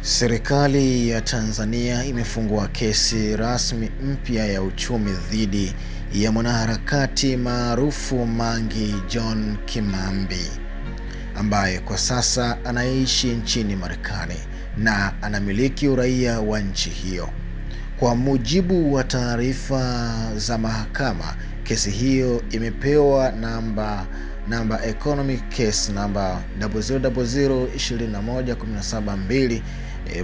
Serikali ya Tanzania imefungua kesi rasmi mpya ya uchumi dhidi ya mwanaharakati maarufu Mange John Kimambi ambaye kwa sasa anaishi nchini Marekani na anamiliki uraia wa nchi hiyo. Kwa mujibu wa taarifa za mahakama, kesi hiyo imepewa namba economic case namba 0002117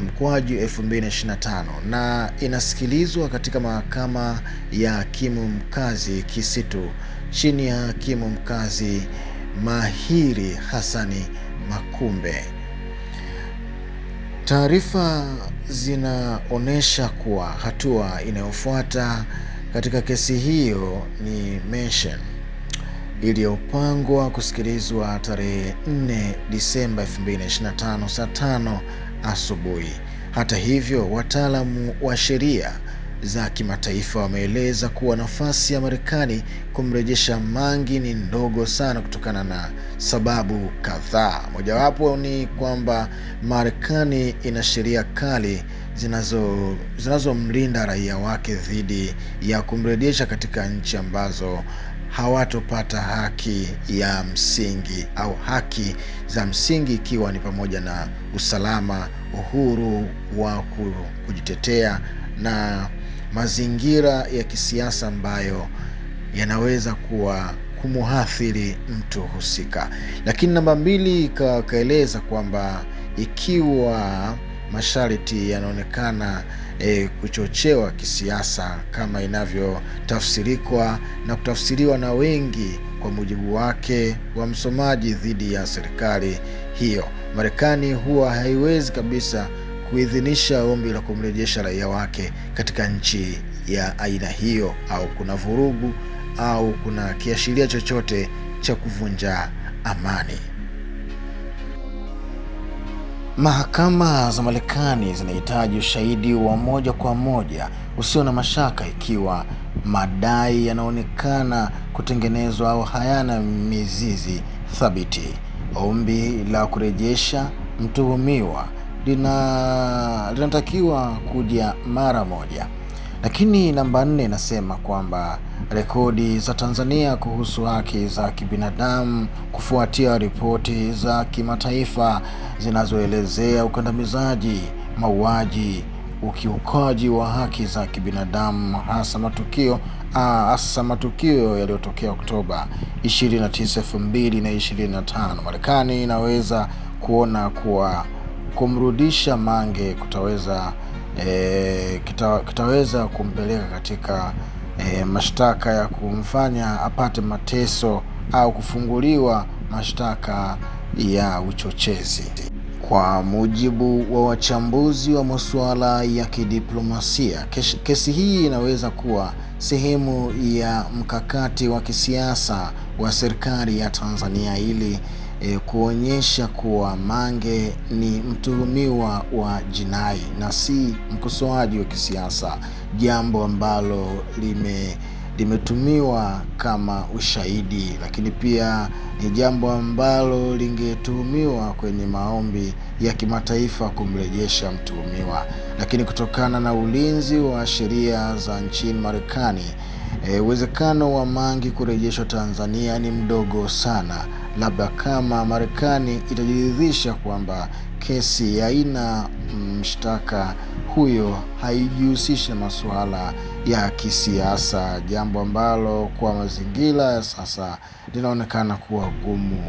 mkwaju 2025 na inasikilizwa katika mahakama ya hakimu mkazi Kisitu chini ya hakimu mkazi Mahiri Hassani Makumbe. Taarifa zinaonesha kuwa hatua inayofuata katika kesi hiyo ni mention iliyopangwa kusikilizwa tarehe 4 Disemba 2025 saa 5 asubuhi. Hata hivyo, wataalamu wa sheria za kimataifa wameeleza kuwa nafasi ya Marekani kumrejesha Mange ni ndogo sana kutokana na sababu kadhaa. Mojawapo ni kwamba Marekani ina sheria kali zinazomlinda raia wake dhidi ya kumrejesha katika nchi ambazo hawatopata haki ya msingi au haki za msingi, ikiwa ni pamoja na usalama, uhuru wa kujitetea na mazingira ya kisiasa ambayo yanaweza kuwa kumuathiri mtu husika. Lakini namba 2 kaeleza kwamba ikiwa masharti yanaonekana kuchochewa kisiasa kama inavyotafsirikwa na kutafsiriwa na wengi kwa mujibu wake wa msomaji dhidi ya serikali hiyo, Marekani huwa haiwezi kabisa kuidhinisha ombi la kumrejesha raia wake katika nchi ya aina hiyo, au kuna vurugu au kuna kiashiria chochote cha kuvunja amani. Mahakama za Marekani zinahitaji ushahidi wa moja kwa moja usio na mashaka ikiwa madai yanaonekana kutengenezwa au hayana mizizi thabiti. Ombi la kurejesha mtuhumiwa linatakiwa kuja mara moja. Lakini namba 4 inasema kwamba rekodi za Tanzania kuhusu haki za kibinadamu kufuatia ripoti za kimataifa zinazoelezea ukandamizaji, mauaji, ukiukaji wa haki za kibinadamu, hasa matukio yaliyotokea Oktoba 29, 2025. Marekani inaweza kuona kuwa kumrudisha Mange kitaweza kumpeleka katika mashtaka ya kumfanya apate mateso au kufunguliwa mashtaka ya uchochezi. Kwa mujibu wa wachambuzi wa masuala ya kidiplomasia, kesi hii inaweza kuwa sehemu ya mkakati wa kisiasa wa serikali ya Tanzania ili kuonyesha kuwa Mange ni mtuhumiwa wa jinai na si mkosoaji wa kisiasa, jambo ambalo limetumiwa kama ushahidi, lakini pia ni jambo ambalo lingetuhumiwa kwenye maombi ya kimataifa kumrejesha mtuhumiwa. Lakini kutokana na ulinzi wa sheria za nchini Marekani, uwezekano wa Mange kurejeshwa Tanzania ni mdogo sana, labda kama Marekani itajiridhisha kwamba kesi haina mshtaka huyo haijihusisha masuala ya kisiasa, jambo ambalo kwa mazingira ya sasa linaonekana kuwa gumu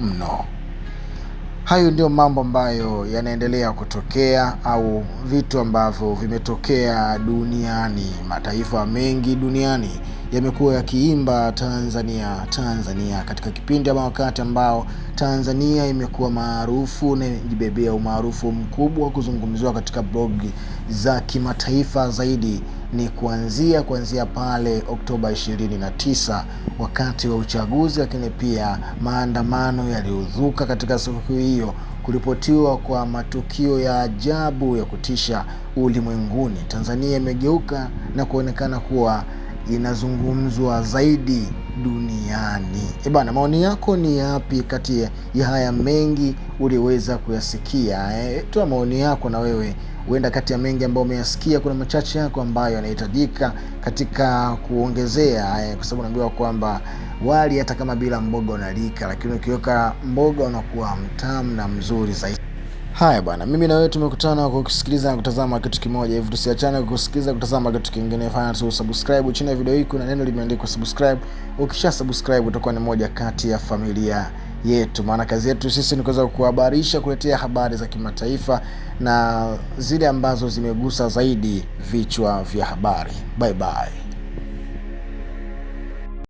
mno. Hayo ndio mambo ambayo yanaendelea kutokea au vitu ambavyo vimetokea duniani. Mataifa mengi duniani yamekuwa yakiimba Tanzania katika kipindi ama wakati ambao Tanzania imekuwa maarufu na imejibebea umaarufu mkubwa kuzungumziwa katika blog za kimataifa zaidi ni kuanzia pale Oktoba 29 wakati wa uchaguzi, lakini pia maandamano yaliyozuka katika siku hiyo, kuripotiwa kwa matukio ya ajabu ya kutisha ulimwenguni. Tanzania imegeuka na kuonekana kuwa inazungumzwa zaidi duniani. Bana, maoni yako ni yapi kati ya haya mengi uliweza kuyasikia? Toa maoni yako na wewe, huenda kati ya mengi ambayo umeyasikia kuna machache yako ambayo yanahitajika katika kuongezea, kwa sababu naambiwa kwamba wali hata kama bila mboga unalika, lakini ukiweka mboga unakuwa mtamu na mzuri zaidi. Haya bwana, mimi na wewe tumekutana kwa kusikiliza na kutazama kitu kimoja. Hivi tusiachane kusikiliza kutazama kitu kingine. Fanya tu subscribe. Chini ya video hii kuna neno limeandikwa subscribe. Ukisha subscribe utakuwa ni moja kati ya familia yetu. Maana kazi yetu sisi ni kuweza kuhabarisha, kuletea habari za kimataifa na zile ambazo zimegusa zaidi vichwa vya habari. Bye bye.